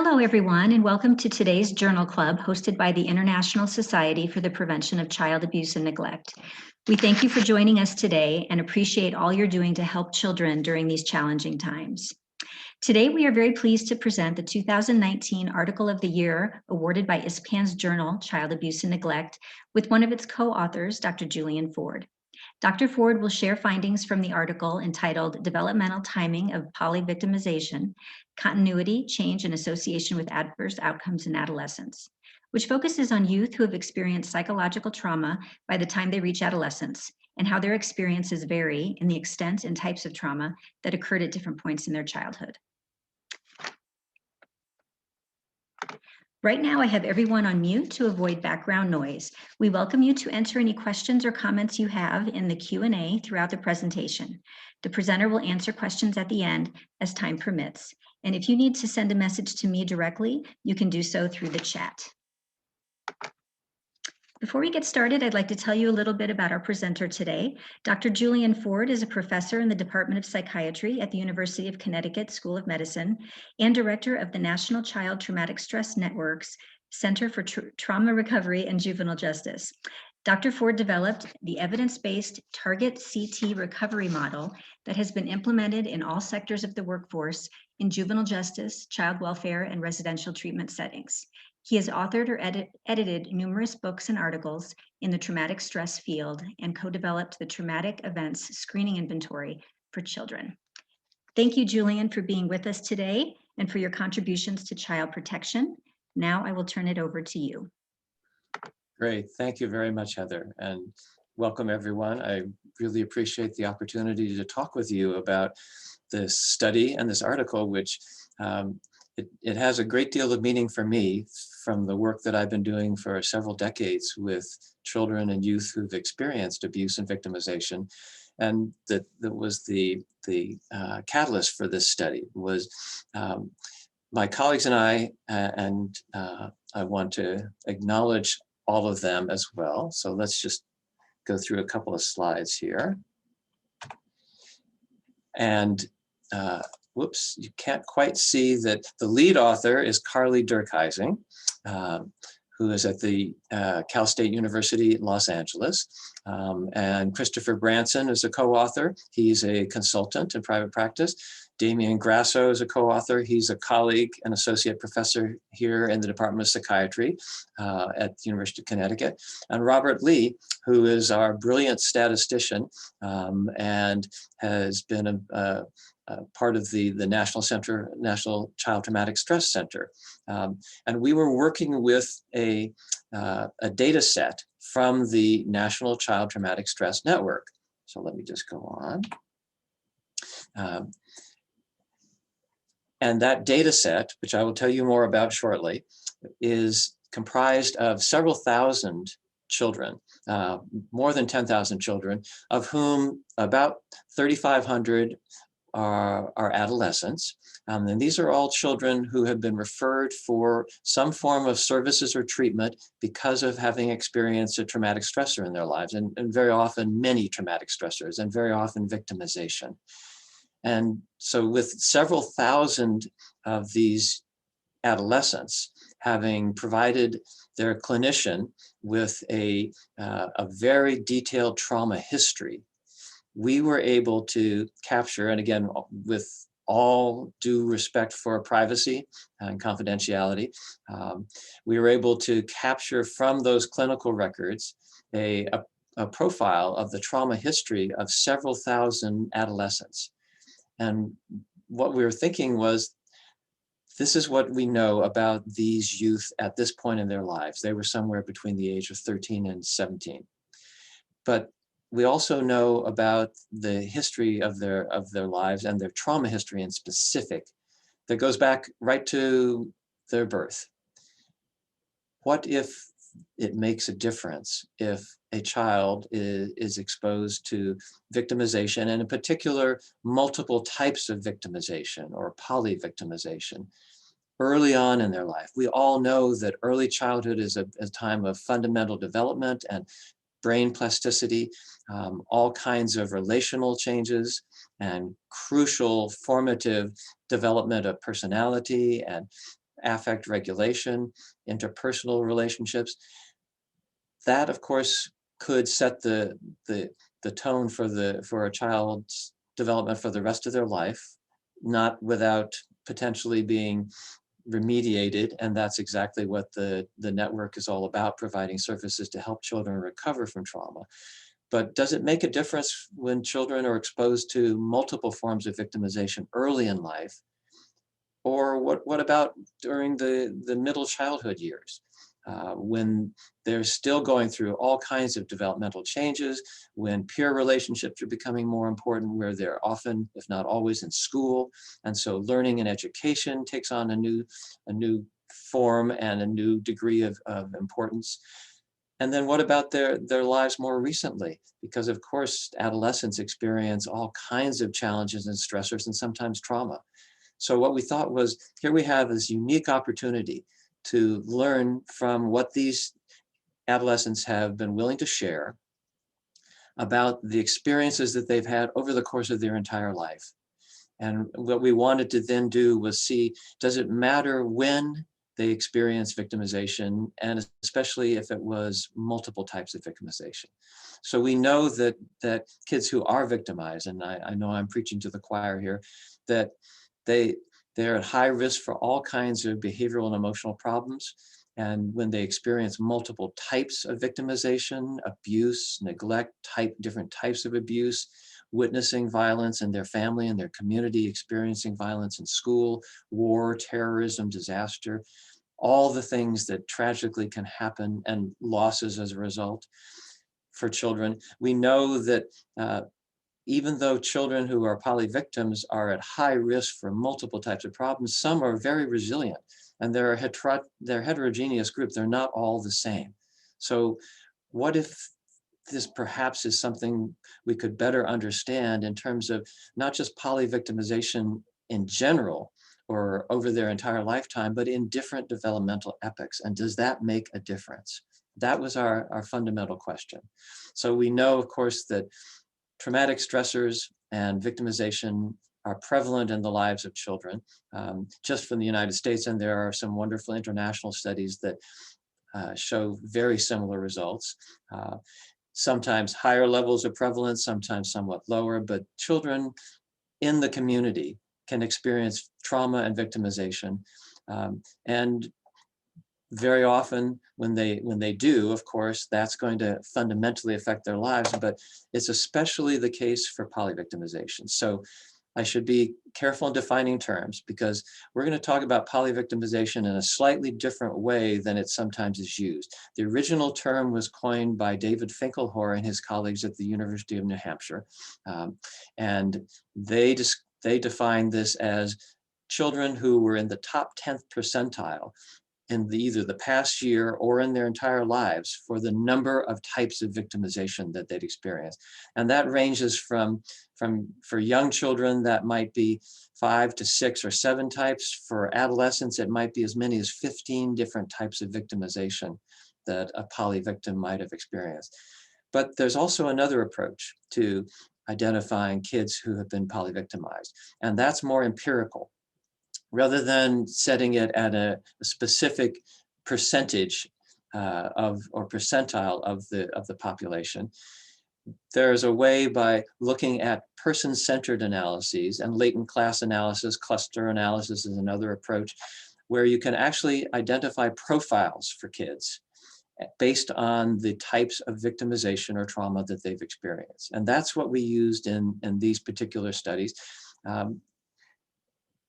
Hello, everyone, and welcome to today's Journal Club hosted by the International Society for the Prevention of Child Abuse and Neglect. We thank you for joining us today and appreciate all you're doing to help children during these challenging times. Today, we are very pleased to present the 2019 Article of the Year awarded by ISPAN's journal, Child Abuse and Neglect, with one of its co-authors, Dr. Julian Ford. Dr. Ford will share findings from the article entitled Developmental Timing of Polyvictimization, Continuity, Change, and Association with Adverse Outcomes in Adolescence, which focuses on youth who have experienced psychological trauma by the time they reach adolescence and how their experiences vary in the extent and types of trauma that occurred at different points in their childhood. Right now, I have everyone on mute to avoid background noise. We welcome you to enter any questions or comments you have in the Q&A throughout the presentation. The presenter will answer questions at the end as time permits. And if you need to send a message to me directly, you can do so through the chat. Before we get started, I'd like to tell you a little bit about our presenter today. Dr. Julian Ford is a professor in the Department of Psychiatry at the University of Connecticut School of Medicine and director of the National Child Traumatic Stress Network's Center for Trauma Recovery and Juvenile Justice. Dr. Ford developed the evidence-based target CT recovery model that has been implemented in all sectors of the workforce in juvenile justice, child welfare, and residential treatment settings. He has authored or edited numerous books and articles in the traumatic stress field and co-developed the Traumatic Events Screening Inventory for Children. Thank you, Julian, for being with us today and for your contributions to child protection. Now I will turn it over to you. Great, thank you very much, Heather, and welcome everyone. I really appreciate the opportunity to talk with you about this study and this article, which it has a great deal of meaning for me from the work that I've been doing for several decades with children and youth who've experienced abuse and victimization. And that was the catalyst for this study was my colleagues and I want to acknowledge all of them as well. So let's just go through a couple of slides here. And whoops, you can't quite see that the lead author is Carly Durkheising, who is at the Cal State University, Los Angeles. And Christopher Branson is a co-author. He's a consultant in private practice. Damian Grasso is a co-author. He's a colleague and associate professor here in the Department of Psychiatry at the University of Connecticut. And Robert Lee, who is our brilliant statistician and has been a part of the National Child Traumatic Stress Center. And we were working with a data set from the National Child Traumatic Stress Network. So let me just go on. And that data set, which I will tell you more about shortly, is comprised of several thousand children, more than 10,000 children, of whom about 3,500 are adolescents. And these are all children who have been referred for some form of services or treatment because of having experienced a traumatic stressor in their lives, and very often many traumatic stressors, and very often victimization. And so with several thousand of these adolescents having provided their clinician with a very detailed trauma history, we were able to capture, and again, with all due respect for privacy and confidentiality, we were able to capture from those clinical records a profile of the trauma history of several thousand adolescents. And what we were thinking was, this is what we know about these youth at this point in their lives. They were somewhere between the age of 13 and 17. But we also know about the history of their lives and their trauma history in specific that goes back right to their birth. What if it makes a difference if a child is exposed to victimization, and in particular, multiple types of victimization or polyvictimization early on in their life? We all know that early childhood is a time of fundamental development and brain plasticity, all kinds of relational changes and crucial formative development of personality and affect regulation, interpersonal relationships. That, of course, could set the tone for a child's development for the rest of their life, not without potentially being remediated. And that's exactly what the network is all about, providing services to help children recover from trauma. But does it make a difference when children are exposed to multiple forms of victimization early in life? Or what about during the middle childhood years, when they're still going through all kinds of developmental changes, when peer relationships are becoming more important, where they're often, if not always, in school. And so learning and education takes on a new form and a new degree of importance. And then what about their lives more recently? Because of course, adolescents experience all kinds of challenges and stressors and sometimes trauma. So what we thought was, here we have this unique opportunity to learn from what these adolescents have been willing to share about the experiences that they've had over the course of their entire life. And what we wanted to then do was see, does it matter when they experience victimization, and especially if it was multiple types of victimization. So we know that kids who are victimized, and I know I'm preaching to the choir here, that they're at high risk for all kinds of behavioral and emotional problems. And when they experience multiple types of victimization, abuse, neglect, different types of abuse, witnessing violence in their family and their community, experiencing violence in school, war, terrorism, disaster, all the things that tragically can happen, and losses as a result for children. We know that even though children who are polyvictims are at high risk for multiple types of problems, some are very resilient, and they're a heterogeneous group. They're not all the same. So what if this perhaps is something we could better understand in terms of not just polyvictimization in general or over their entire lifetime, but in different developmental epochs? And does that make a difference? That was our fundamental question. So we know, of course, that traumatic stressors and victimization are prevalent in the lives of children, just from the United States. And there are some wonderful international studies that show very similar results. Sometimes higher levels of prevalence, sometimes somewhat lower, but children in the community can experience trauma and victimization. And very often when they do, of course, that's going to fundamentally affect their lives, but it's especially the case for polyvictimization. So I should be careful in defining terms, because we're going to talk about polyvictimization in a slightly different way than it sometimes is used. The original term was coined by David Finkelhor and his colleagues at the University of New Hampshire. And they defined this as children who were in the top 10th percentile in either the past year or in their entire lives for the number of types of victimization that they'd experienced. And that ranges from for young children, that might be 5 to 6 or 7 types. For adolescents, it might be as many as 15 different types of victimization that a polyvictim might have experienced. But there's also another approach to identifying kids who have been polyvictimized, and that's more empirical. Rather than setting it at a specific percentage or percentile of the population, there's a way by looking at person-centered analyses, and latent class analysis, cluster analysis is another approach, where you can actually identify profiles for kids based on the types of victimization or trauma that they've experienced. And that's what we used in these particular studies.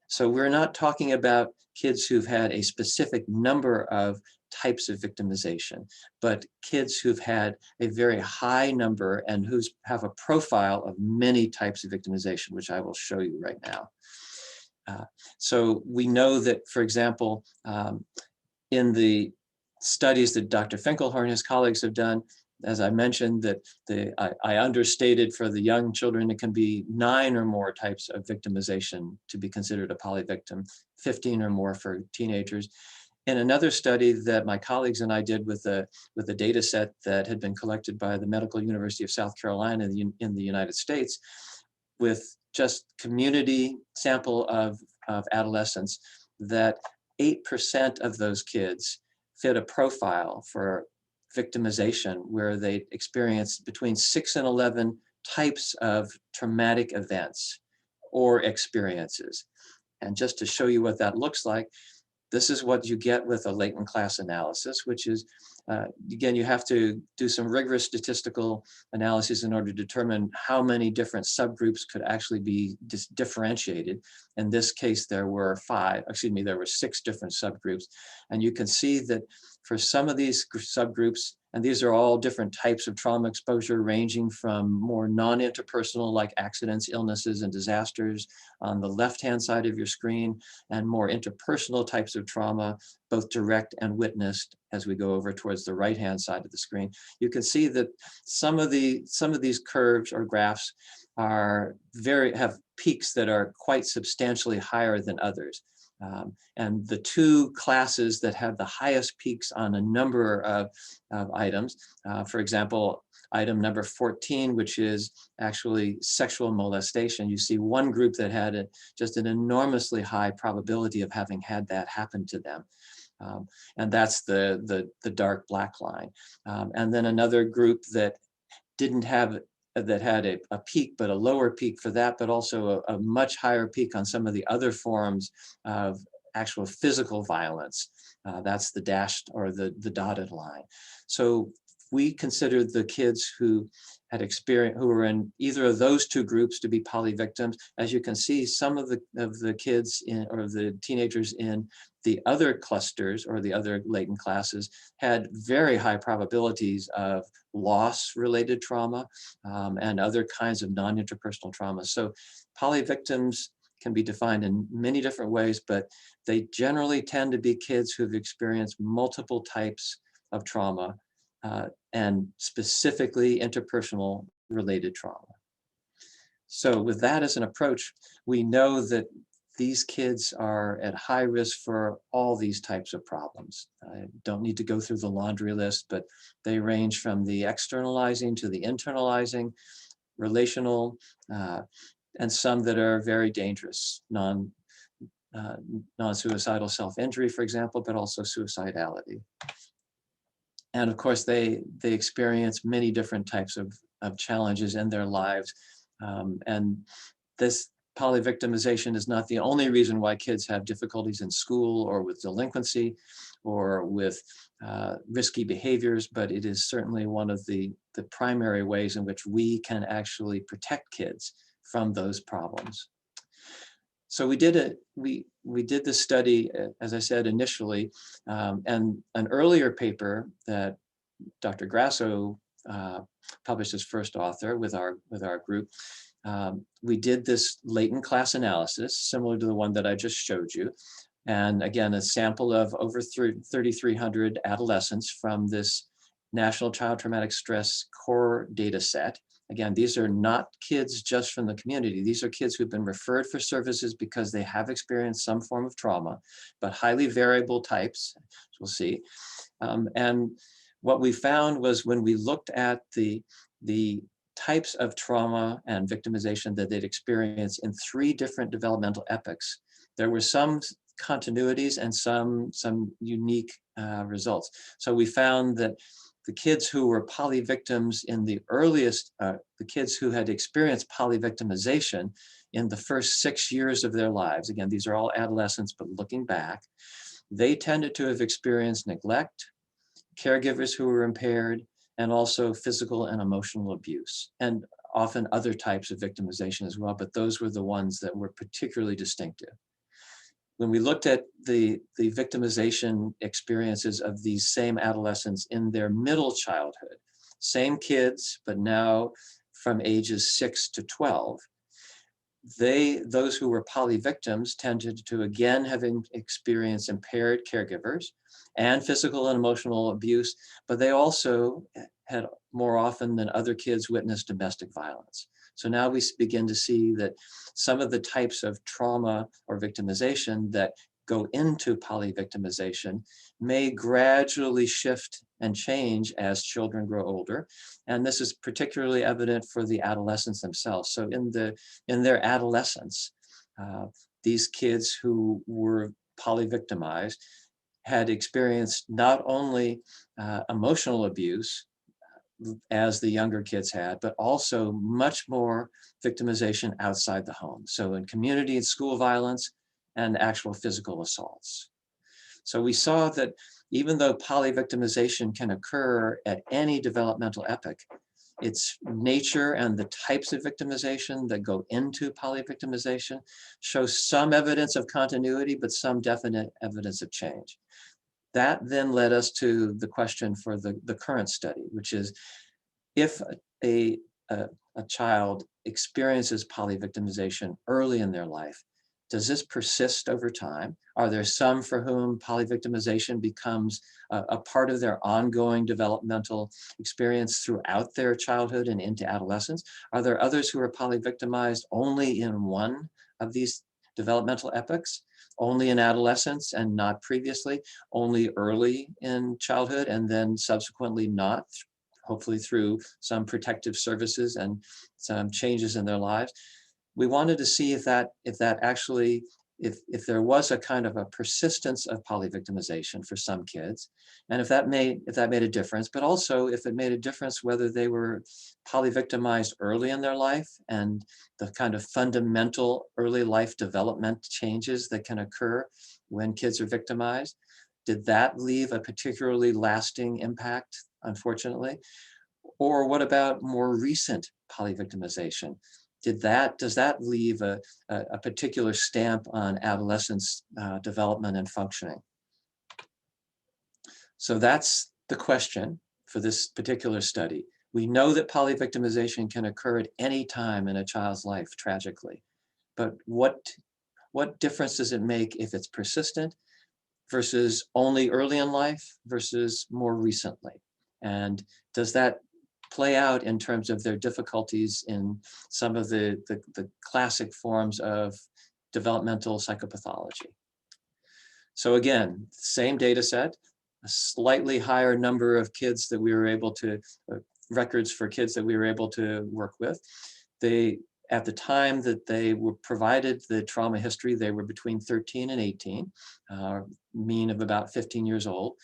So we're not talking about kids who've had a specific number of types of victimization, but kids who've had a very high number and who have a profile of many types of victimization, which I will show you right now. So we know that, for example, in the studies that Dr. Finkelhor and his colleagues have done, as I mentioned, that I understated for the young children, it can be 9 or more types of victimization to be considered a polyvictim, 15 or more for teenagers. In another study that my colleagues and I did with a data set that had been collected by the Medical University of South Carolina in the United States, with just community sample of adolescents, that 8% of those kids fit a profile for victimization, where they experienced between 6 and 11 types of traumatic events or experiences. And just to show you what that looks like, this is what you get with a latent class analysis, which is, again, you have to do some rigorous statistical analysis in order to determine how many different subgroups could actually be differentiated. In this case, there were 6 different subgroups. And you can see that for some of these subgroups, and these are all different types of trauma exposure, ranging from more non-interpersonal, like accidents, illnesses, and disasters on the left-hand side of your screen, and more interpersonal types of trauma, both direct and witnessed, as we go over towards the right-hand side of the screen. You can see that some of these curves or graphs have peaks that are quite substantially higher than others. And the 2 classes that have the highest peaks on a number of items, for example, item number 14, which is actually sexual molestation. You see one group that had just an enormously high probability of having had that happen to them. And that's the dark black line. And then another group that had a peak, but a lower peak for that, but also a much higher peak on some of the other forms of actual physical violence. That's the dashed or the dotted line. So we considered the kids who were in either of those 2 groups to be polyvictims. As you can see, some of the kids or the teenagers in the other clusters or the other latent classes had very high probabilities of loss-related trauma and other kinds of non-interpersonal trauma. So polyvictims can be defined in many different ways, but they generally tend to be kids who've experienced multiple types of trauma, and specifically interpersonal related trauma. So with that as an approach, we know that these kids are at high risk for all these types of problems. I don't need to go through the laundry list, but they range from the externalizing to the internalizing, relational, and some that are very dangerous, non-suicidal self-injury, for example, but also suicidality. And of course, they experience many different types of challenges in their lives. And this polyvictimization is not the only reason why kids have difficulties in school or with delinquency or with risky behaviors, but it is certainly one of the primary ways in which we can actually protect kids from those problems. So we did this study, as I said initially, and an earlier paper that Dr. Grasso published as first author with our group. We did this latent class analysis, similar to the one that I just showed you. And again, a sample of over 3,300 adolescents from this National Child Traumatic Stress Core data set. Again, these are not kids just from the community. These are kids who've been referred for services because they have experienced some form of trauma, but highly variable types, as we'll see. And what we found was when we looked at the types of trauma and victimization that they'd experienced in 3 different developmental epochs, there were some continuities and some unique results. So we found that the kids who were polyvictims in the earliest, the kids who had experienced polyvictimization in the first 6 years of their lives, again, these are all adolescents, but looking back, they tended to have experienced neglect, caregivers who were impaired, and also physical and emotional abuse, and often other types of victimization as well, but those were the ones that were particularly distinctive. When we looked at the victimization experiences of these same adolescents in their middle childhood, same kids, but now from ages 6 to 12, those who were polyvictims tended to again have experienced impaired caregivers and physical and emotional abuse, but they also had more often than other kids witnessed domestic violence. So now we begin to see that some of the types of trauma or victimization that go into polyvictimization may gradually shift and change as children grow older. And this is particularly evident for the adolescents themselves. So in their adolescence, these kids who were polyvictimized had experienced not only emotional abuse as the younger kids had, but also much more victimization outside the home. So in community and school violence and actual physical assaults. So we saw that even though polyvictimization can occur at any developmental epoch, its nature and the types of victimization that go into polyvictimization show some evidence of continuity, but some definite evidence of change. That then led us to the question for the current study, which is if a child experiences polyvictimization early in their life, does this persist over time? Are there some for whom polyvictimization becomes a part of their ongoing developmental experience throughout their childhood and into adolescence? Are there others who are polyvictimized only in one of these developmental epochs, only in adolescence and not previously, only early in childhood and then subsequently not, hopefully through some protective services and some changes in their lives? We wanted to see if there was a kind of a persistence of polyvictimization for some kids, and if that made a difference, but also if it made a difference whether they were polyvictimized early in their life and the kind of fundamental early life development changes that can occur when kids are victimized. Did that leave a particularly lasting impact, unfortunately? Or what about more recent polyvictimization? Does that leave a particular stamp on adolescence development and functioning? So that's the question for this particular study. We know that polyvictimization can occur at any time in a child's life, tragically. But what difference does it make if it's persistent versus only early in life versus more recently? And does that play out in terms of their difficulties in some of the classic forms of developmental psychopathology? So again, same data set, a slightly higher number of kids that we were able to, records for kids that we were able to work with. At the time that they were provided the trauma history, they were between 13 and 18, mean of about 15 years old.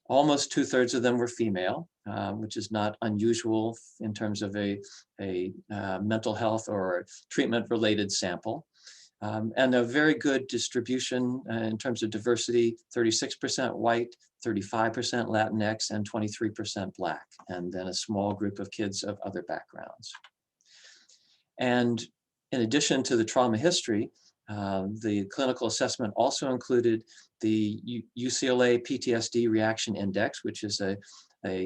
Almost 2/3 of them were female, which is not unusual in terms of a mental health or treatment-related sample. And a very good distribution in terms of diversity, 36% white, 35% Latinx, and 23% Black, and then a small group of kids of other backgrounds. And in addition to the trauma history, the clinical assessment also included the UCLA PTSD Reaction Index, which is a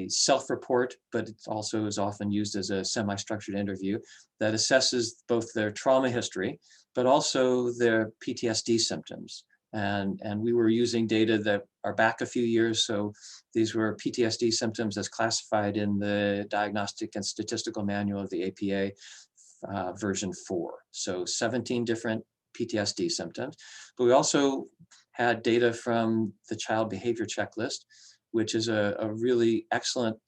self-report, but it also is often used as a semi-structured interview that assesses both their trauma history, but also their PTSD symptoms. And we were using data that are back a few years, so these were PTSD symptoms as classified in the Diagnostic and Statistical Manual of the APA, version 4. So 17 different PTSD symptoms. But we also had data from the Child Behavior Checklist, which is a really excellent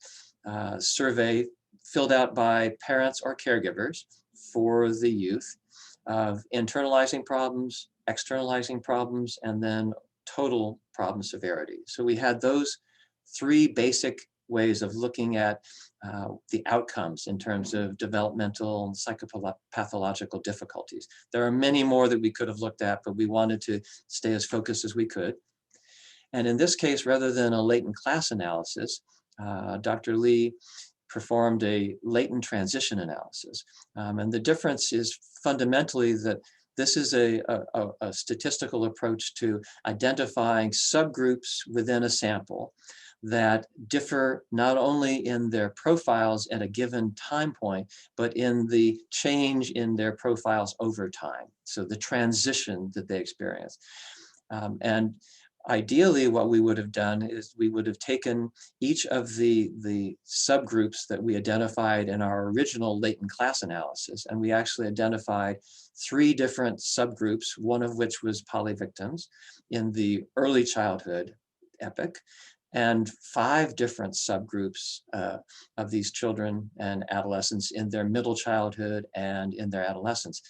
survey filled out by parents or caregivers for the youth of internalizing problems, externalizing problems, and then total problem severity. So we had those three basic ways of looking at the outcomes in terms of developmental and psychopathological difficulties. There are many more that we could have looked at, but we wanted to stay as focused as we could. And in this case, rather than a latent class analysis, Dr. Lee performed a latent transition analysis. And the difference is fundamentally that this is a statistical approach to identifying subgroups within a sample that differ not only in their profiles at a given time point, but in the change in their profiles over time. So the transition that they experience. And ideally, what we would have done is we would have taken each of the subgroups that we identified in our original latent class analysis, and we actually identified 3 different subgroups, one of which was polyvictims in the early childhood epoch, and 5 different subgroups of these children and adolescents in their middle childhood and in their adolescence.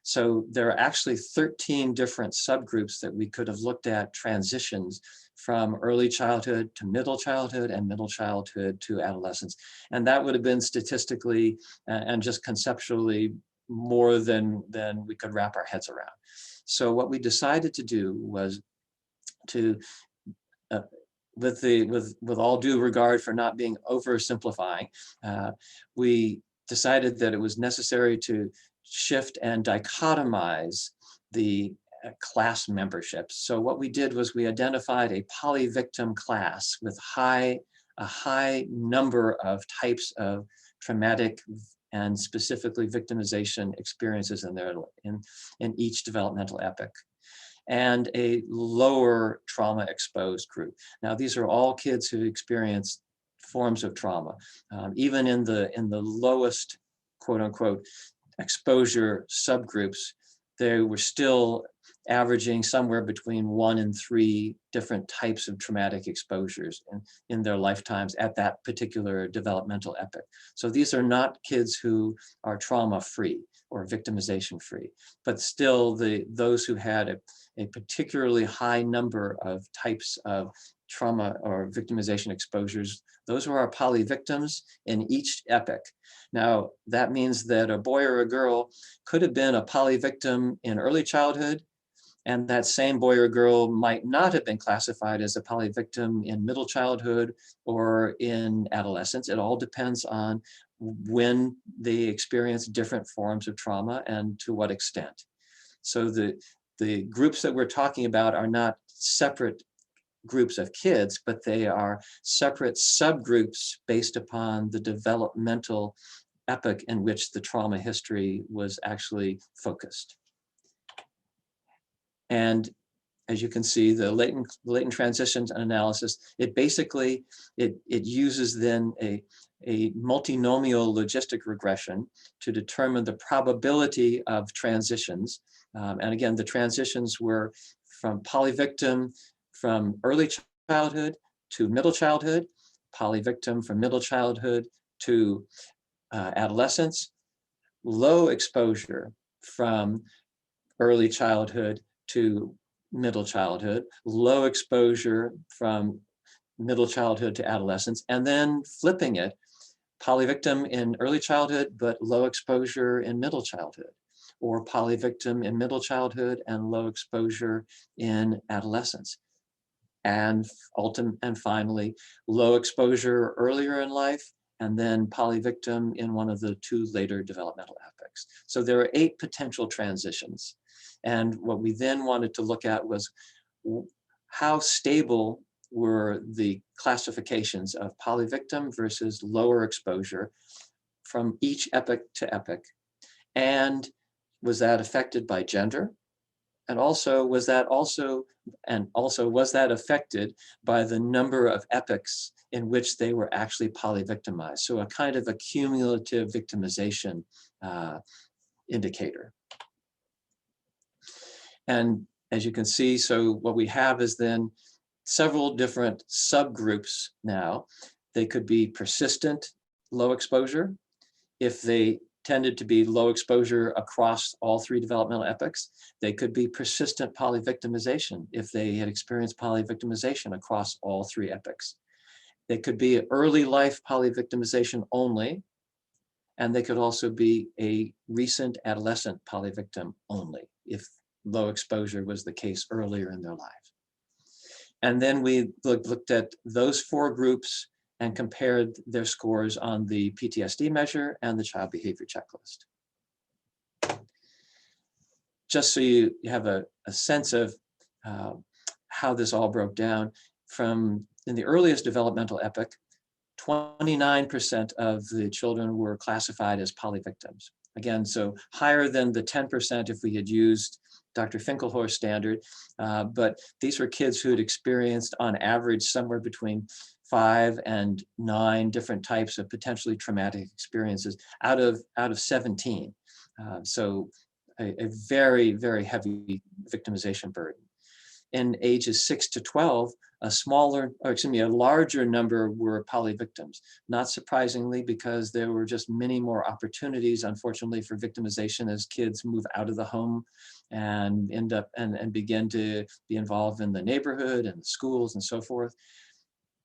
So there are actually 13 different subgroups that we could have looked at transitions from early childhood to middle childhood and middle childhood to adolescence. And that would have been statistically and just conceptually more than we could wrap our heads around. So what we decided to do was to, with all due regard for not being oversimplifying, we decided that it was necessary to shift and dichotomize the class memberships. So what we did was we identified a polyvictim class with a high number of types of traumatic and specifically victimization experiences in each developmental epoch, and a lower trauma exposed group. Now, these are all kids who experienced forms of trauma. Even in the lowest, quote unquote, exposure subgroups, they were still averaging somewhere between 1 and 3 different types of traumatic exposures in their lifetimes at that particular developmental epoch. So these are not kids who are trauma-free or victimization-free, but still those who had a particularly high number of types of trauma or victimization exposures, those were our polyvictims in each epoch. Now, that means that a boy or a girl could have been a polyvictim in early childhood, and that same boy or girl might not have been classified as a polyvictim in middle childhood or in adolescence. It all depends on when they experience different forms of trauma and to what extent. So the groups that we're talking about are not separate groups of kids, but they are separate subgroups based upon the developmental epoch in which the trauma history was actually focused. And as you can see, the latent transitions analysis, it basically, it uses then a multinomial logistic regression to determine the probability of transitions. And again, the transitions were from polyvictim from early childhood to middle childhood, polyvictim from middle childhood to adolescence, low exposure from early childhood to middle childhood, low exposure from middle childhood to adolescence, and then flipping it, polyvictim in early childhood, but low exposure in middle childhood, or polyvictim in middle childhood and low exposure in adolescence. And finally, low exposure earlier in life, and then polyvictim in one of the 2 later developmental epochs. So there are 8 potential transitions. And what we then wanted to look at was how stable were the classifications of polyvictim versus lower exposure from each epoch to epoch. And was that affected by gender? And also, was that affected by the number of epochs in which they were actually polyvictimized? So a kind of a cumulative victimization indicator. And as you can see, so what we have is then several different subgroups now. They could be persistent low exposure. If they tended to be low exposure across all 3 developmental epochs, they could be persistent polyvictimization if they had experienced polyvictimization across all 3 epochs. They could be early life polyvictimization only, and they could also be a recent adolescent polyvictim only if low exposure was the case earlier in their life. And then we looked at those 4 groups and compared their scores on the PTSD measure and the child behavior checklist. Just so you have a sense of how this all broke down, in the earliest developmental epoch, 29% of the children were classified as polyvictims. Again, so higher than the 10% if we had used Dr. Finkelhorst's standard, but these were kids who had experienced on average somewhere between 5 and 9 different types of potentially traumatic experiences out of 17. So a very, very heavy victimization burden. In ages 6 to 12, a larger number were polyvictims. Not surprisingly, because there were just many more opportunities, unfortunately, for victimization as kids move out of the home and end up and begin to be involved in the neighborhood and the schools and so forth.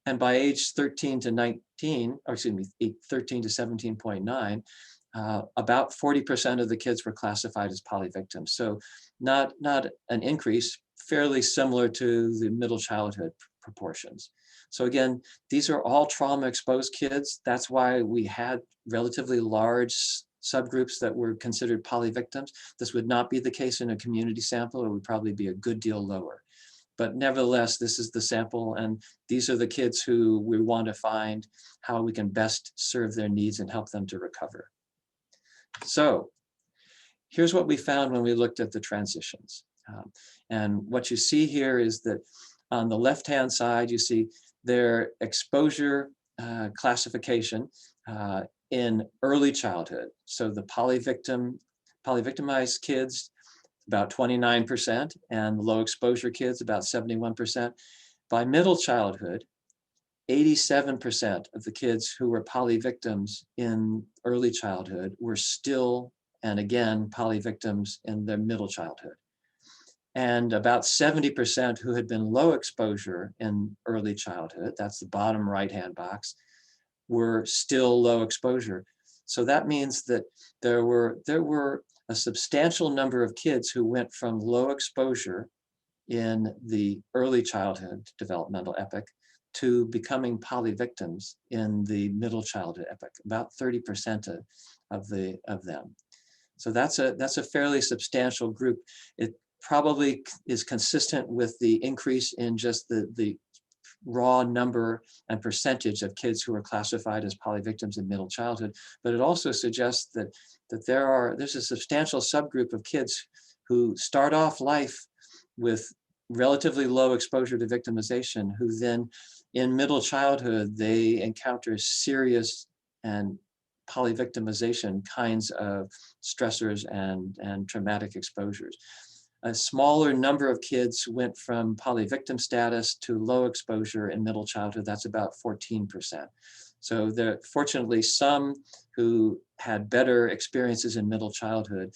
And by age 13 to 19, or excuse me, 13 to 17.9, about 40% of the kids were classified as polyvictims. So not an increase, fairly similar to the middle childhood proportions. So again, these are all trauma exposed kids. That's why we had relatively large subgroups that were considered polyvictims. This would not be the case in a community sample. It would probably be a good deal lower. But nevertheless, this is the sample, and these are the kids who we want to find how we can best serve their needs and help them to recover. So here's what we found when we looked at the transitions. And what you see here is that on the left-hand side, you see their exposure classification in early childhood. So the polyvictimized kids, about 29%, and low exposure kids, about 71%. By middle childhood, 87% of the kids who were polyvictims in early childhood were still, and again, polyvictims in their middle childhood. And about 70% who had been low exposure in early childhood, that's the bottom right-hand box, were still low exposure. So that means that there were a substantial number of kids who went from low exposure in the early childhood developmental epoch to becoming polyvictims in the middle childhood epoch, about 30% of them. So that's a fairly substantial group. It probably is consistent with the increase in just the raw number and percentage of kids who are classified as polyvictims in middle childhood, but it also suggests that there's a substantial subgroup of kids who start off life with relatively low exposure to victimization, who then in middle childhood, they encounter serious and polyvictimization kinds of stressors and traumatic exposures. A smaller number of kids went from polyvictim status to low exposure in middle childhood. That's about 14%. So there are fortunately some who had better experiences in middle childhood,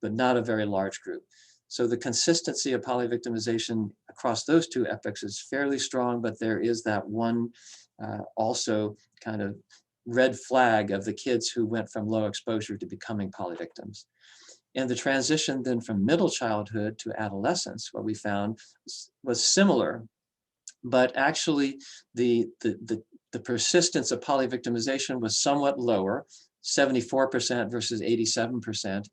but not a very large group. So the consistency of polyvictimization across those two epochs is fairly strong, but there is that one also kind of red flag of the kids who went from low exposure to becoming polyvictims. And the transition then from middle childhood to adolescence, what we found was similar, but actually the persistence of polyvictimization was somewhat lower, 74% versus 87%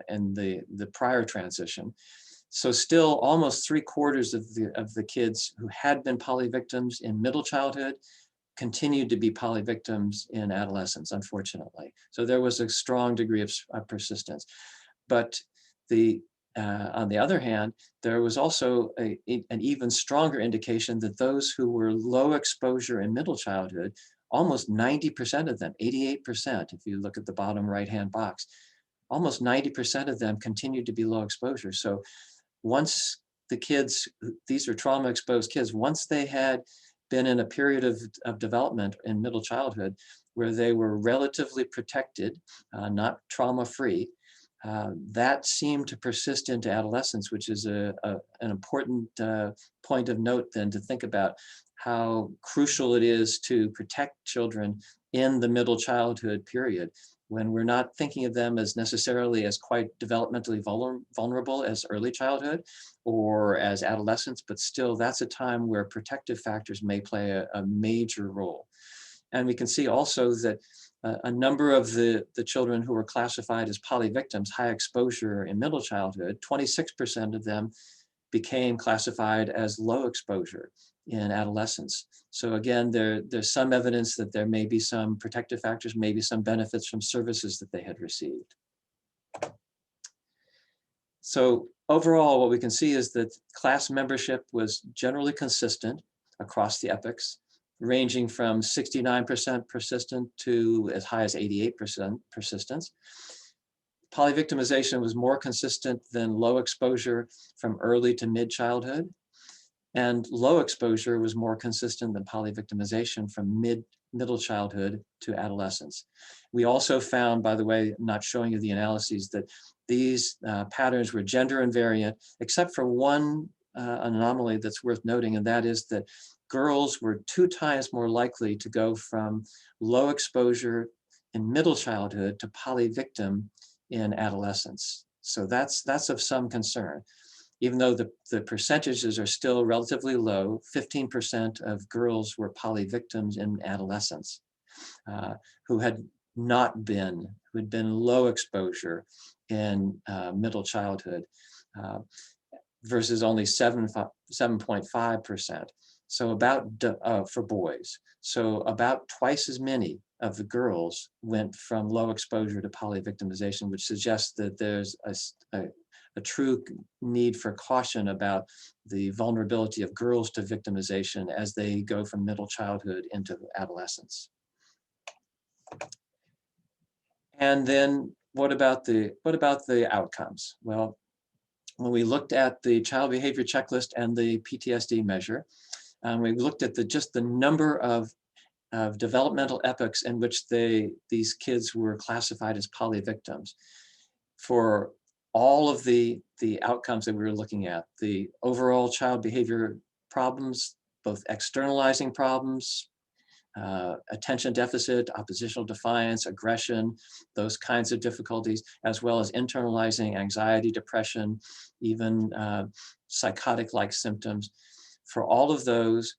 in the prior transition. So still almost 3/4 of the kids who had been polyvictims in middle childhood continued to be polyvictims in adolescence, unfortunately. So there was a strong degree of persistence. But on the other hand, there was also an even stronger indication that those who were low exposure in middle childhood, almost 90% of them, 88%, if you look at the bottom right-hand box, almost 90% of them continued to be low exposure. So once the kids, these are trauma exposed kids, once they had been in a period of development in middle childhood where they were relatively protected, not trauma-free, that seemed to persist into adolescence, which is an important point of note then to think about how crucial it is to protect children in the middle childhood period, when we're not thinking of them as necessarily as quite developmentally vulnerable as early childhood or as adolescents, but still that's a time where protective factors may play a major role. And we can see also that a number of the children who were classified as polyvictims, high exposure in middle childhood, 26% of them became classified as low exposure in adolescence. So again, there's some evidence that there may be some protective factors, maybe some benefits from services that they had received. So overall, what we can see is that class membership was generally consistent across the epochs, ranging from 69% persistent to as high as 88% persistence. Polyvictimization was more consistent than low exposure from early to mid childhood. And low exposure was more consistent than polyvictimization from middle childhood to adolescence. We also found, by the way, not showing you the analyses, that these patterns were gender invariant, except for one anomaly that's worth noting, and that is that girls were 2 times more likely to go from low exposure in middle childhood to polyvictim in adolescence. So that's of some concern. Even though the percentages are still relatively low, 15% of girls were polyvictims in adolescence who had been low exposure in middle childhood versus only 7.5%. So about, for boys. So about twice as many of the girls went from low exposure to polyvictimization, which suggests that there's a true need for caution about the vulnerability of girls to victimization as they go from middle childhood into adolescence. And then what about the outcomes? Well, when we looked at the child behavior checklist and the PTSD measure, we looked at just the number of developmental epochs in which these kids were classified as polyvictims. For all of the outcomes that we were looking at, the overall child behavior problems, both externalizing problems, attention deficit, oppositional defiance, aggression, those kinds of difficulties, as well as internalizing anxiety, depression, even psychotic-like symptoms. For all of those,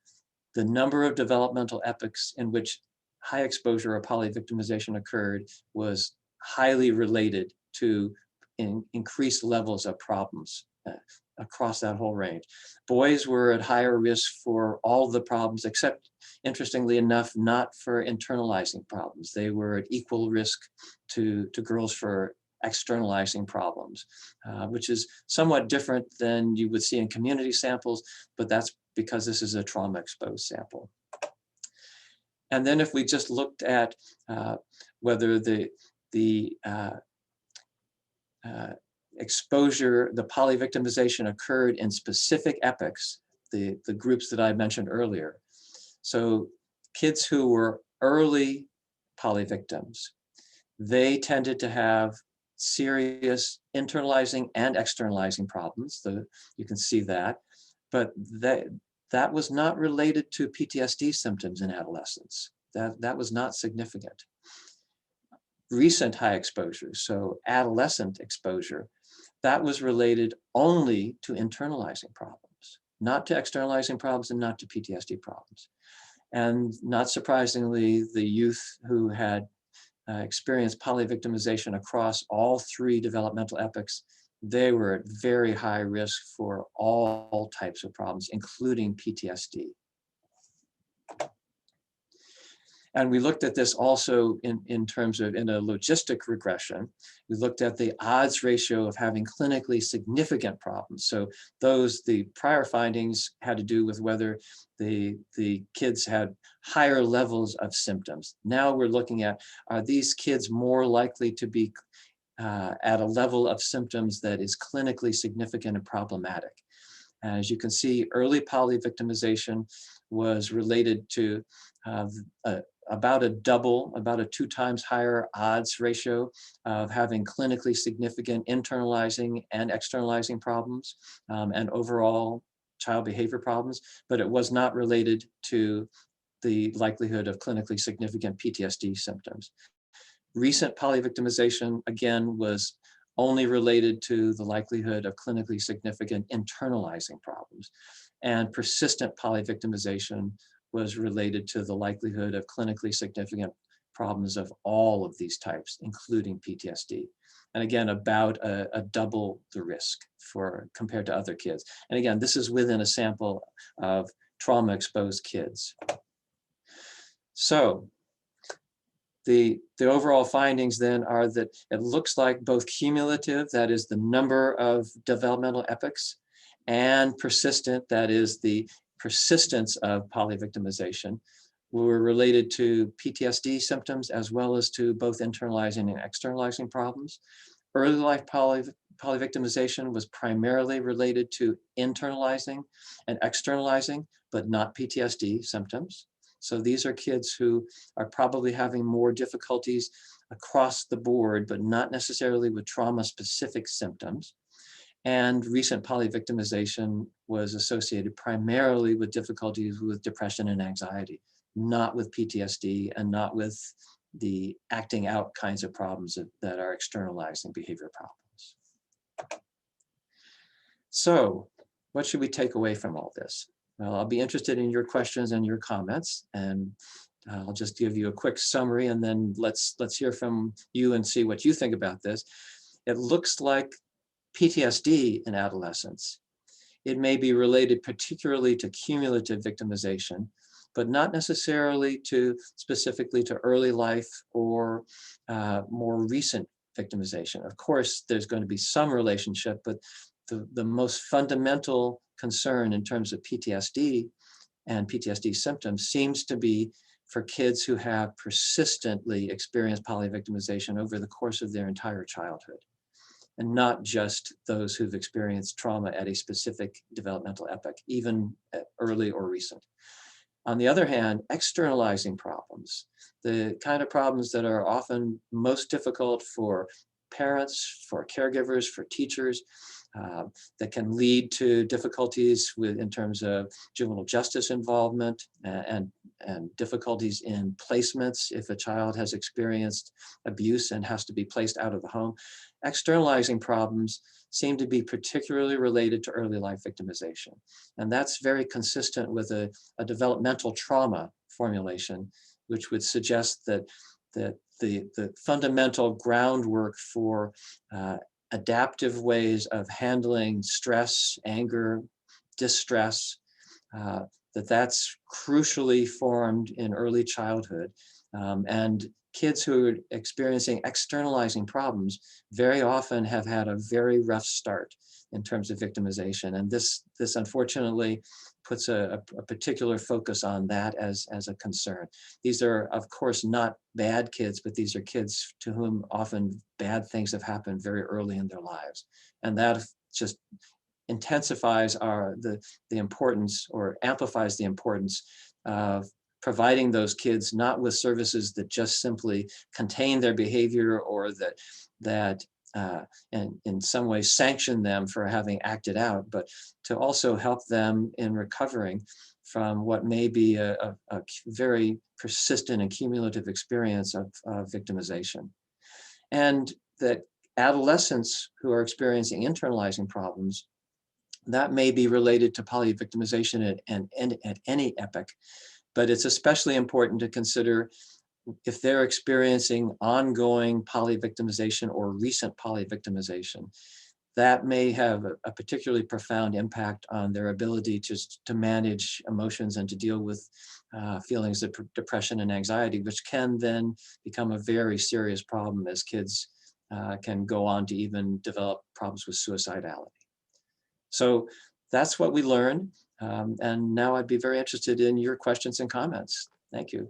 the number of developmental epochs in which high exposure or polyvictimization occurred was highly related to increased levels of problems across that whole range. Boys were at higher risk for all the problems, except, interestingly enough, not for internalizing problems. They were at equal risk to girls for externalizing problems, which is somewhat different than you would see in community samples, but that's because this is a trauma-exposed sample. And then if we just looked at whether the exposure, the polyvictimization occurred in specific epochs, the groups that I mentioned earlier. So kids who were early polyvictims, they tended to have serious internalizing and externalizing problems. You can see that, but that was not related to PTSD symptoms in adolescence. That was not significant. Recent high exposure, so adolescent exposure, that was related only to internalizing problems, not to externalizing problems and not to PTSD problems. And not surprisingly, the youth who had experienced polyvictimization across all 3 developmental epochs, they were at very high risk for all types of problems, including PTSD. And we looked at this also in terms of, in a logistic regression. We looked at the odds ratio of having clinically significant problems. So the prior findings had to do with whether the kids had higher levels of symptoms. Now we're looking at, are these kids more likely to be at a level of symptoms that is clinically significant and problematic? As you can see, early polyvictimization was related to about a 2 times higher odds ratio of having clinically significant internalizing and externalizing problems and overall child behavior problems, but it was not related to the likelihood of clinically significant PTSD symptoms. Recent polyvictimization, again, was only related to the likelihood of clinically significant internalizing problems. And persistent polyvictimization was related to the likelihood of clinically significant problems of all of these types, including PTSD. And again, about a double the risk compared to other kids. And again, this is within a sample of trauma-exposed kids. So the overall findings then are that it looks like both cumulative, that is the number of developmental epochs, and persistent, that is the persistence of polyvictimization, were related to PTSD symptoms as well as to both internalizing and externalizing problems. Early life polyvictimization was primarily related to internalizing and externalizing, but not PTSD symptoms. So these are kids who are probably having more difficulties across the board, but not necessarily with trauma-specific symptoms. And recent polyvictimization was associated primarily with difficulties with depression and anxiety, not with PTSD and not with the acting out kinds of problems that are externalizing behavior problems. So what should we take away from all this? Well, I'll be interested in your questions and your comments, and I'll just give you a quick summary, and then let's hear from you and see what you think about this. It looks like PTSD in adolescence. It may be related particularly to cumulative victimization, but not necessarily specifically to early life or more recent victimization. Of course, there's going to be some relationship, but the most fundamental concern in terms of PTSD and PTSD symptoms seems to be for kids who have persistently experienced polyvictimization over the course of their entire childhood, and not just those who've experienced trauma at a specific developmental epoch, even early or recent. On the other hand, externalizing problems, the kind of problems that are often most difficult for parents, for caregivers, for teachers, that can lead to difficulties in terms of juvenile justice involvement and difficulties in placements if a child has experienced abuse and has to be placed out of the home. Externalizing problems seem to be particularly related to early life victimization. And that's very consistent with a developmental trauma formulation, which would suggest that the fundamental groundwork for adaptive ways of handling stress, anger, distress, that's crucially formed in early childhood. And kids who are experiencing externalizing problems very often have had a very rough start in terms of victimization. And this unfortunately puts a particular focus on that as a concern. These are, of course, not bad kids, but these are kids to whom often bad things have happened very early in their lives. And that just intensifies the importance, or amplifies the importance of providing those kids not with services that just simply contain their behavior or that and in some way sanction them for having acted out, but to also help them in recovering from what may be a very persistent and cumulative experience of victimization. And that adolescents who are experiencing internalizing problems, that may be related to polyvictimization at any epoch, but it's especially important to consider if they're experiencing ongoing polyvictimization or recent polyvictimization. That may have a particularly profound impact on their ability to manage emotions and to deal with feelings of depression and anxiety, which can then become a very serious problem as kids can go on to even develop problems with suicidality. So that's what we learned. And now I'd be very interested in your questions and comments. Thank you.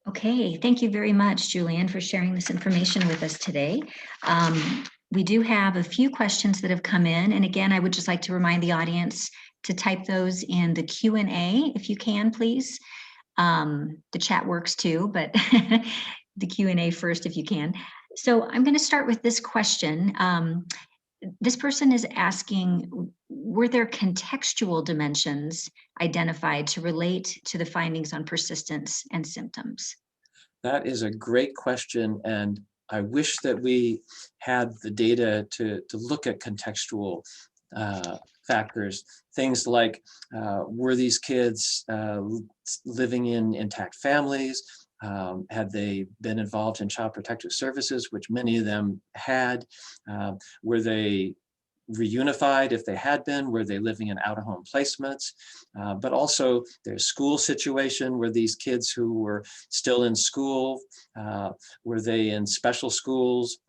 Okay, thank you very much, Julian, for sharing this information with us today. We do have a few questions that have come in. And again, I would just like to remind the audience to type those in the Q&A if you can, please. The chat works too, but the Q&A first if you can. So I'm going to start with this question. This person is asking, were there contextual dimensions identified to relate to the findings on persistence and symptoms? That is a great question, and I wish that we had the data to look at contextual factors. Things like, were these kids living in intact families? Had they been involved in child protective services, which many of them had? Were they reunified? If they had been, were they living in out-of-home placements? But also their school situation, were these kids who were still in school, were they in special schools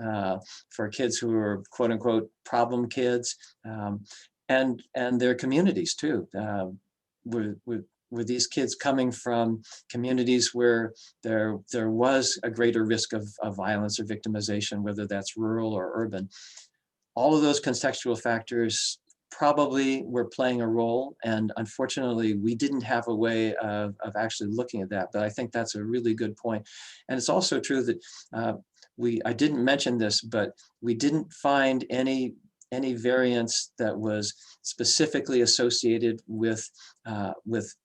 for kids who were quote unquote problem kids, and their communities too. were these kids coming from communities where there was a greater risk of violence or victimization, whether that's rural or urban? All of those contextual factors probably were playing a role. And unfortunately, we didn't have a way of actually looking at that. But I think that's a really good point. And it's also true that I didn't mention this, but we didn't find any variance that was specifically associated with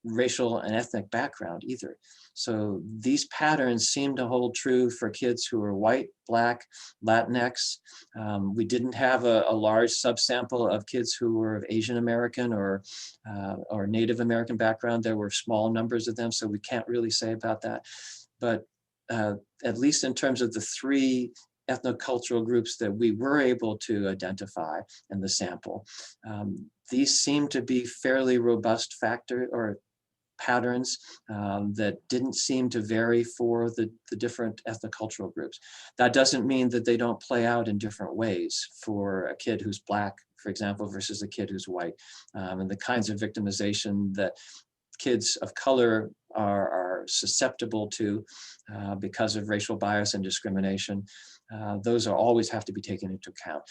racial and ethnic background either. So these patterns seem to hold true for kids who are white, Black, Latinx. We didn't have a large subsample of kids who were of Asian American or Native American background. There were small numbers of them, so we can't really say about that. But at least in terms of the three ethnocultural groups that we were able to identify in the sample, these seem to be fairly robust factor or patterns that didn't seem to vary for the different ethnocultural groups. That doesn't mean that they don't play out in different ways for a kid who's Black, for example, versus a kid who's white, and the kinds of victimization that kids of color are susceptible to because of racial bias and discrimination. Those are always have to be taken into account.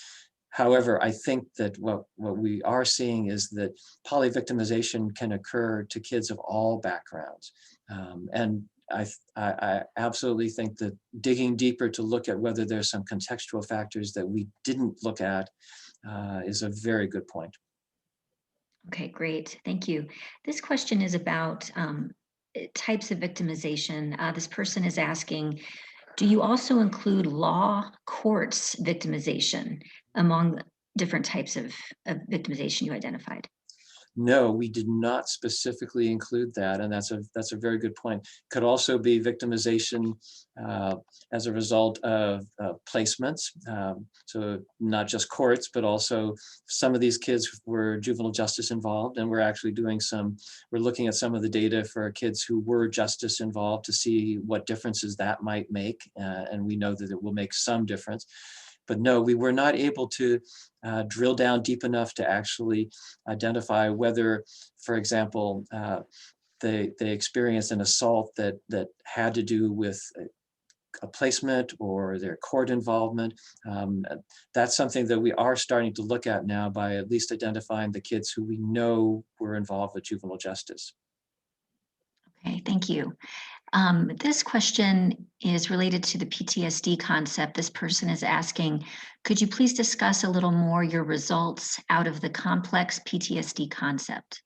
However, I think that what we are seeing is that polyvictimization can occur to kids of all backgrounds. And I absolutely think that digging deeper to look at whether there's some contextual factors that we didn't look at is a very good point. Okay, great. Thank you. This question is about types of victimization. This person is asking, do you also include law courts victimization among different types of victimization you identified? No, we did not specifically include that, and that's a very good point. Could also be victimization as a result of placements. So not just courts, but also some of these kids were juvenile justice involved, and we're actually we're looking at some of the data for kids who were justice involved to see what differences that might make, and we know that it will make some difference. But no, we were not able to drill down deep enough to actually identify whether, for example, they experienced an assault that had to do with a placement or their court involvement. That's something that we are starting to look at now by at least identifying the kids who we know were involved with juvenile justice. Okay, thank you. This question is related to the PTSD concept. This person is asking, could you please discuss a little more your results out of the complex PTSD concept?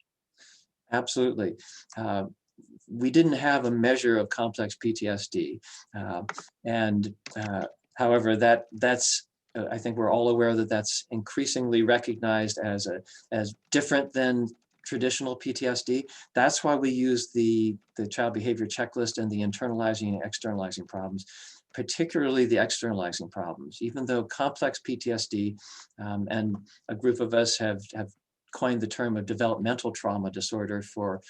Absolutely. We didn't have a measure of complex PTSD. However, that's I think we're all aware that that's increasingly recognized as different than traditional PTSD. That's why we use the child behavior checklist and the internalizing and externalizing problems, particularly the externalizing problems. Even though complex PTSD, and a group of us have coined the term of developmental trauma disorder for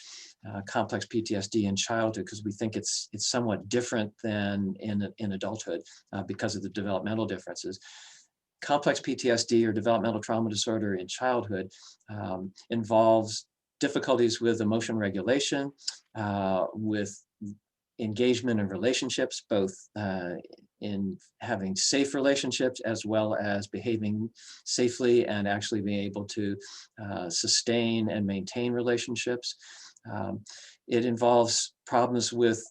complex PTSD in childhood, because we think it's somewhat different than in adulthood because of the developmental differences. Complex PTSD or developmental trauma disorder in childhood involves difficulties with emotion regulation, with engagement in relationships, both in having safe relationships as well as behaving safely and actually being able to sustain and maintain relationships. It involves problems with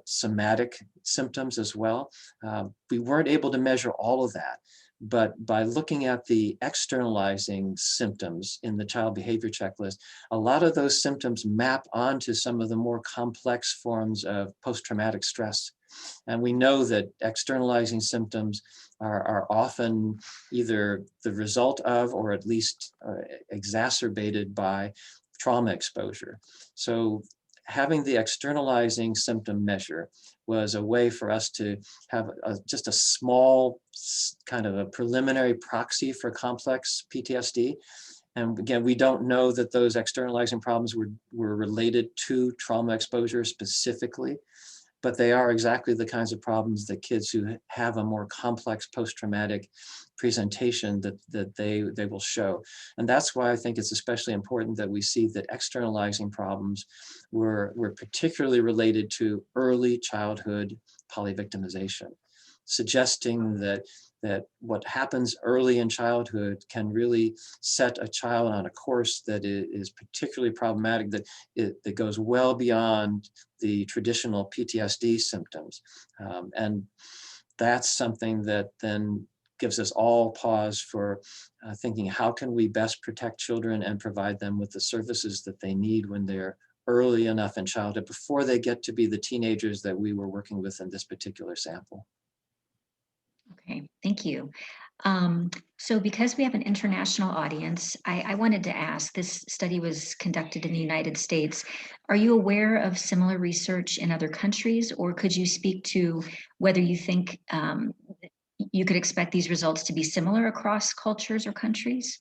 somatic symptoms as well. We weren't able to measure all of that, but by looking at the externalizing symptoms in the child behavior checklist, a lot of those symptoms map onto some of the more complex forms of post-traumatic stress. And we know that externalizing symptoms are often either the result of or at least exacerbated by trauma exposure. So having the externalizing symptom measure was a way for us to have just a small kind of a preliminary proxy for complex PTSD. And again, we don't know that those externalizing problems were related to trauma exposure specifically, but they are exactly the kinds of problems that kids who have a more complex post-traumatic presentation that they will show. And that's why I think it's especially important that we see that externalizing problems were particularly related to early childhood polyvictimization, suggesting that what happens early in childhood can really set a child on a course that is particularly problematic, that goes well beyond the traditional PTSD symptoms. And that's something that then gives us all pause for thinking, how can we best protect children and provide them with the services that they need when they're early enough in childhood, before they get to be the teenagers that we were working with in this particular sample. Okay, thank you. So because we have an international audience, I wanted to ask, this study was conducted in the United States. Are you aware of similar research in other countries, or could you speak to whether you think you could expect these results to be similar across cultures or countries?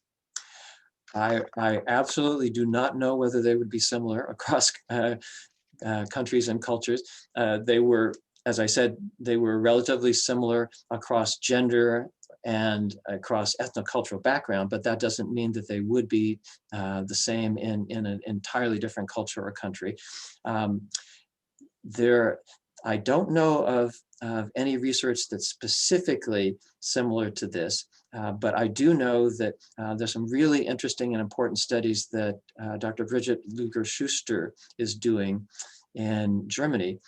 I absolutely do not know whether they would be similar across countries and cultures. They were, as I said, they were relatively similar across gender and across ethnocultural background, but that doesn't mean that they would be the same in an entirely different culture or country. I don't know of any research that's specifically similar to this, but I do know that there's some really interesting and important studies that Dr. Bridget Luger-Schuster is doing in Germany,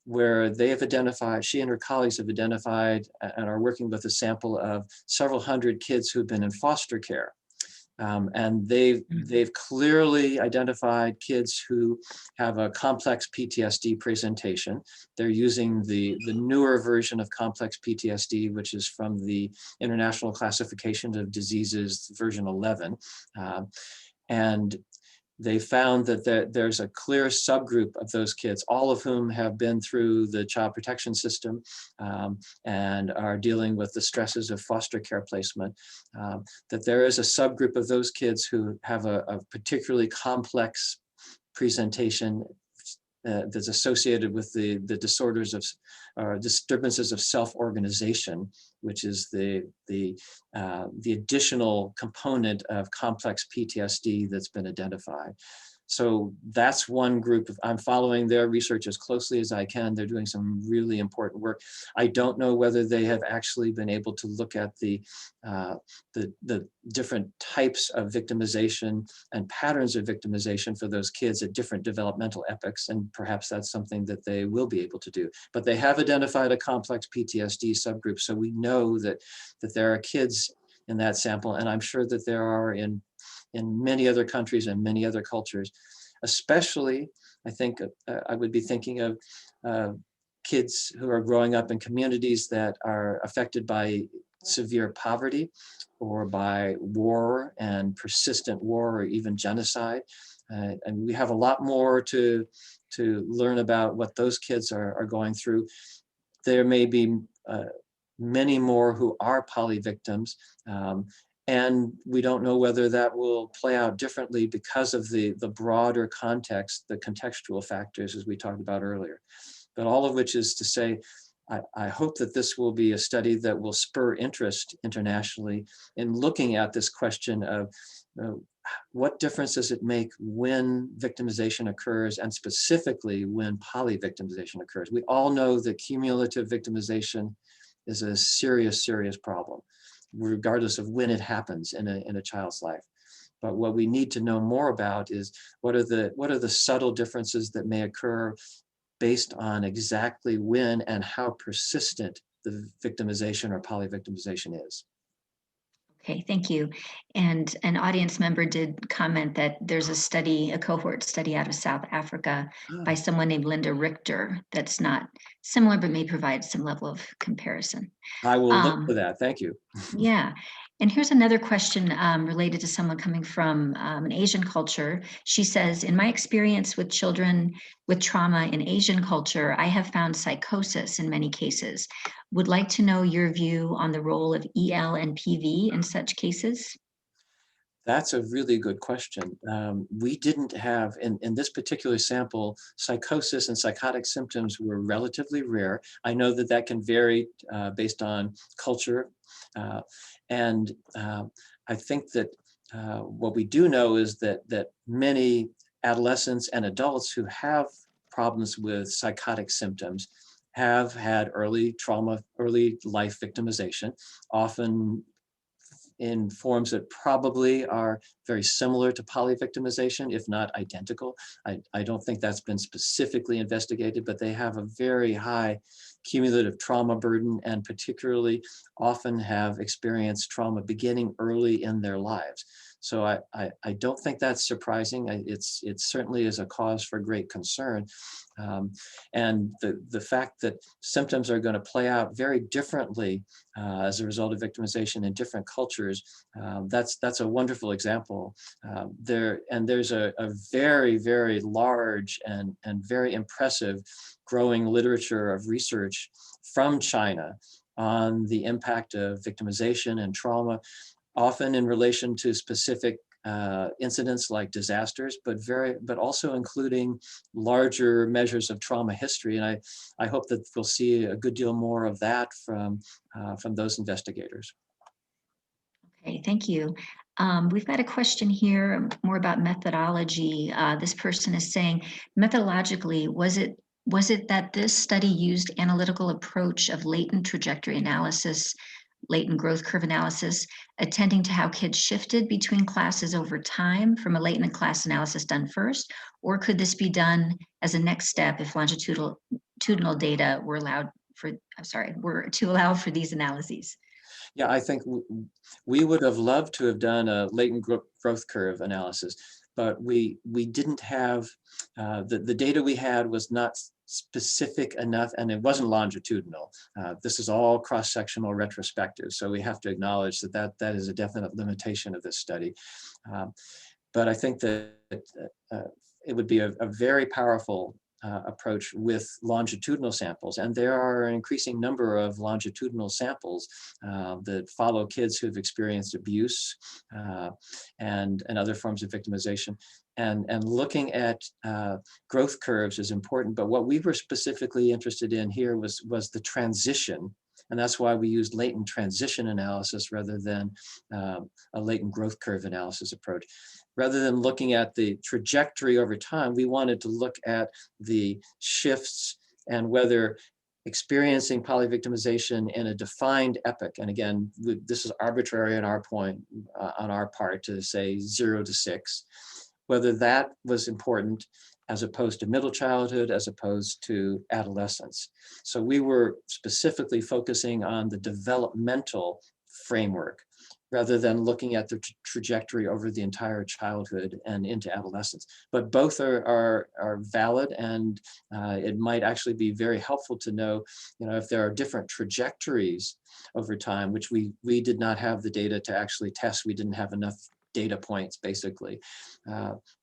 where they have identified, she and her colleagues have identified and are working with a sample of several hundred kids who've been in foster care. And they've clearly identified kids who have a complex PTSD presentation. They're using the newer version of complex PTSD, which is from the International Classification of Diseases, version 11. And they found that there's a clear subgroup of those kids, all of whom have been through the child protection system and are dealing with the stresses of foster care placement, that there is a subgroup of those kids who have a particularly complex presentation that's associated with the disorders of disturbances of self-organization, which is the additional component of complex PTSD that's been identified. So that's one group. I'm following their research as closely as I can. They're doing some really important work. I don't know whether they have actually been able to look at the different types of victimization and patterns of victimization for those kids at different developmental epochs, and perhaps that's something that they will be able to do. But they have identified a complex PTSD subgroup, so we know that there are kids in that sample, and I'm sure that there are in many other countries and many other cultures. Especially, I think I would be thinking of kids who are growing up in communities that are affected by severe poverty or by war and persistent war or even genocide. And we have a lot more to learn about what those kids are going through. There may be many more who are polyvictims. And we don't know whether that will play out differently because of the broader context, the contextual factors, as we talked about earlier. But all of which is to say, I hope that this will be a study that will spur interest internationally in looking at this question of what difference does it make when victimization occurs, and specifically when polyvictimization occurs. We all know that cumulative victimization is a serious, serious problem, regardless of when it happens in a child's life. But what we need to know more about is what are the subtle differences that may occur based on exactly when and how persistent the victimization or polyvictimization is. Okay, thank you. And an audience member did comment that there's a study, a cohort study out of South Africa by someone named Linda Richter that's not similar, but may provide some level of comparison. I will look for that. Thank you. Yeah. And here's another question related to someone coming from an Asian culture. She says, in my experience with children with trauma in Asian culture, I have found psychosis in many cases. Would like to know your view on the role of EL and PV in such cases. That's a really good question. We didn't have, in this particular sample, psychosis and psychotic symptoms were relatively rare. I know that that can vary based on culture. Uh, and I think that what we do know is that many adolescents and adults who have problems with psychotic symptoms have had early trauma, early life victimization, often in forms that probably are very similar to polyvictimization, if not identical. I don't think that's been specifically investigated, but they have a very high cumulative trauma burden and particularly often have experienced trauma beginning early in their lives. So I don't think that's surprising. It certainly is a cause for great concern. And the fact that symptoms are going to play out very differently as a result of victimization in different cultures, that's a wonderful example. There's a very, very large and very impressive growing literature of research from China on the impact of victimization and trauma, often in relation to specific incidents like disasters, but also including larger measures of trauma history. And I hope that we'll see a good deal more of that from those investigators. Okay, thank you. We've got a question here more about methodology. This person is saying, methodologically, was it that this study used analytical approach of latent trajectory analysis, latent growth curve analysis, attending to how kids shifted between classes over time from a latent class analysis done first? Or could this be done as a next step if longitudinal data were were to allow for these analyses? Yeah, I think we would have loved to have done a latent growth curve analysis, but we didn't have, the data we had was not specific enough, and it wasn't longitudinal. This is all cross-sectional retrospective, so we have to acknowledge that is a definite limitation of this study. But I think that it would be a very powerful approach with longitudinal samples. And there are an increasing number of longitudinal samples that follow kids who've experienced abuse and other forms of victimization. And looking at growth curves is important, but what we were specifically interested in here was the transition. And that's why we used latent transition analysis rather than a latent growth curve analysis approach. Rather than looking at the trajectory over time, we wanted to look at the shifts and whether experiencing polyvictimization in a defined epoch, and again, this is arbitrary on our part to say 0 to 6, whether that was important as opposed to middle childhood, as opposed to adolescence. So we were specifically focusing on the developmental framework rather than looking at the trajectory over the entire childhood and into adolescence. But both are valid, and it might actually be very helpful to know, if there are different trajectories over time, which we did not have the data to actually test. We didn't have enough data points, basically.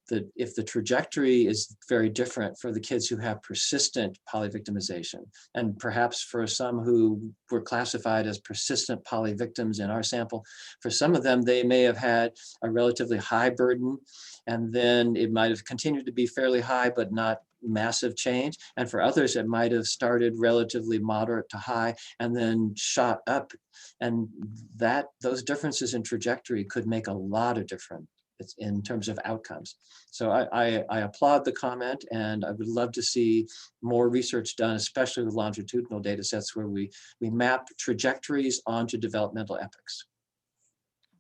That if the trajectory is very different for the kids who have persistent polyvictimization, and perhaps for some who were classified as persistent polyvictims in our sample, for some of them, they may have had a relatively high burden, and then it might have continued to be fairly high, but not massive change. And for others, it might have started relatively moderate to high and then shot up. And those differences in trajectory could make a lot of difference in terms of outcomes. So I applaud the comment, and I would love to see more research done, especially with longitudinal data sets where we map trajectories onto developmental epochs.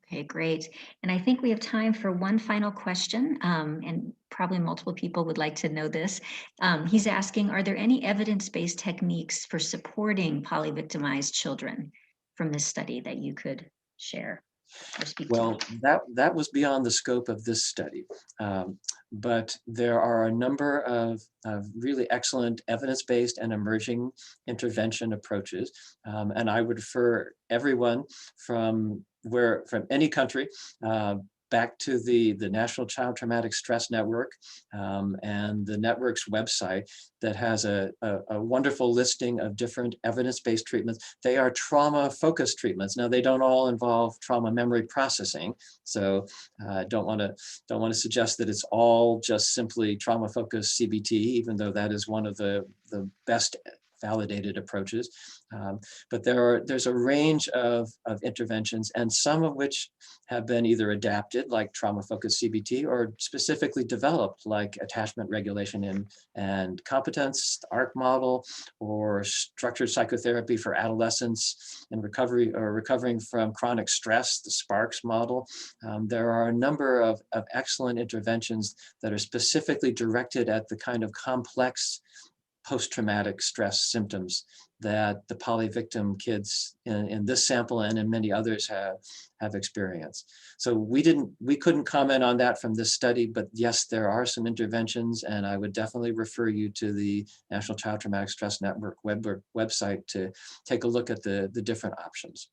Okay, great. And I think we have time for one final question, and probably multiple people would like to know this. He's asking, are there any evidence-based techniques for supporting polyvictimized children from this study that you could share or speak Well, to? that was beyond the scope of this study. But there are a number of really excellent evidence-based and emerging intervention approaches. And I would refer everyone from any country back to the National Child Traumatic Stress Network and the network's website that has a wonderful listing of different evidence-based treatments. They are trauma-focused treatments. Now, they don't all involve trauma memory processing, so don't want to suggest that it's all just simply trauma-focused CBT, even though that is one of the best validated approaches. But there's a range of interventions, and some of which have been either adapted, like trauma-focused CBT, or specifically developed, like attachment regulation and competence, the ARC model, or structured psychotherapy for adolescents in recovery or recovering from chronic stress, the SPARCS model. There are a number of excellent interventions that are specifically directed at the kind of complex post-traumatic stress symptoms that the polyvictim kids in this sample and in many others have experienced. So we couldn't comment on that from this study, but yes, there are some interventions, and I would definitely refer you to the National Child Traumatic Stress Network website to take a look at the different options.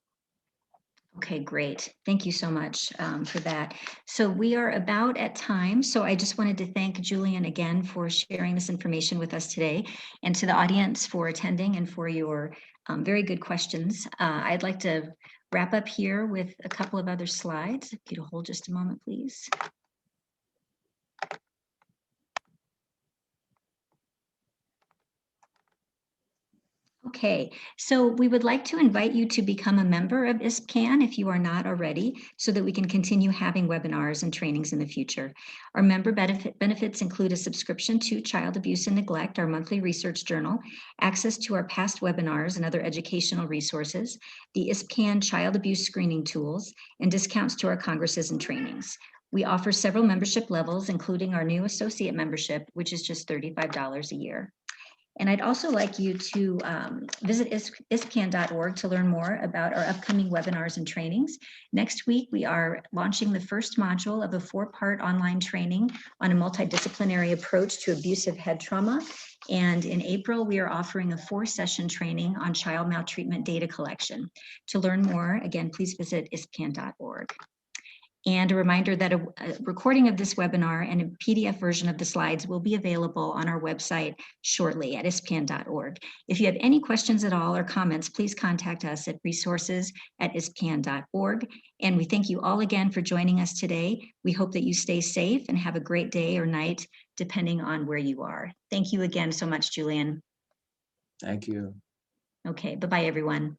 Okay, great. Thank you so much for that. So we are about at time. So I just wanted to thank Julian again for sharing this information with us today, and to the audience for attending and for your very good questions. I'd like to wrap up here with a couple of other slides. If you could hold just a moment, please. Okay, so we would like to invite you to become a member of ISPCAN if you are not already, so that we can continue having webinars and trainings in the future. Our member benefits include a subscription to Child Abuse and Neglect, our monthly research journal, access to our past webinars and other educational resources, the ISPCAN child abuse screening tools, and discounts to our congresses and trainings. We offer several membership levels, including our new associate membership, which is just $35 a year. And I'd also like you to visit ISPCAN.org to learn more about our upcoming webinars and trainings. Next week, we are launching the first module of a 4-part online training on a multidisciplinary approach to abusive head trauma. And in April, we are offering a 4-session training on child maltreatment data collection. To learn more, again, please visit ISPCAN.org. And a reminder that a recording of this webinar and a PDF version of the slides will be available on our website shortly at ispcan.org. If you have any questions at all or comments, please contact us at resources@ispcan.org. And we thank you all again for joining us today. We hope that you stay safe and have a great day or night, depending on where you are. Thank you again so much, Julian. Thank you. Okay, bye-bye, everyone.